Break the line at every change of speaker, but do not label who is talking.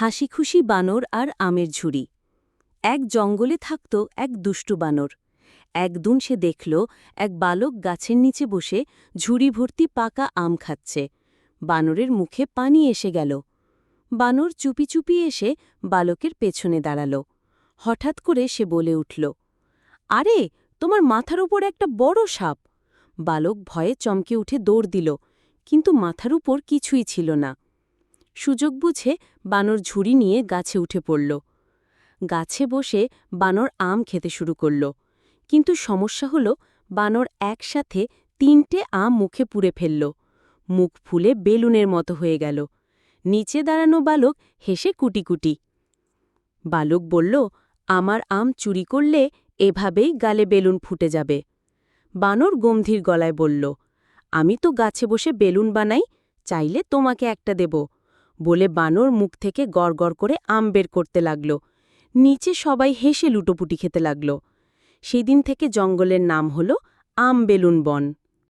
হাসিখুশি বানর আর আমের ঝুড়ি। এক জঙ্গলে থাকত এক দুষ্টু বানর। একদিন সে দেখল এক বালক গাছের নিচে বসে ঝুড়ি ভর্তি পাকা আম খাচ্ছে। বানরের মুখে পানি এসে গেল। বানর চুপি চুপি এসে বালকের পেছনে দাঁড়াল। হঠাৎ করে সে বলে উঠল, আরে, তোমার মাথার উপর একটা বড় সাপ। বালক ভয়ে চমকে উঠে দৌড় দিল, কিন্তু মাথার উপর কিছুই ছিল না। সুযোগ বুঝে বানর ঝুড়ি নিয়ে গাছে উঠে পড়ল। গাছে বসে বানর আম খেতে শুরু করল, কিন্তু সমস্যা হল বানর একসাথে 3টে আম মুখে পুরে ফেলল। মুখ ফুলে বেলুনের মতো হয়ে গেল। নিচে দাঁড়ানো বালক হেসে কুটি। বালক বলল, আমার আম চুরি করলে এভাবেই গালে বেলুন ফুটে যাবে। বানর গম্ভীর গলায় বলল, আমি তো গাছে বসে বেলুন বানাই, চাইলে তোমাকে একটা দেব। বলে বানর মুখ থেকে গড় করে আম বের করতে লাগল। নিচে সবাই হেসে লুটোপুটি খেতে লাগল। সেদিন থেকে জঙ্গলের নাম হল আম বেলুন বন।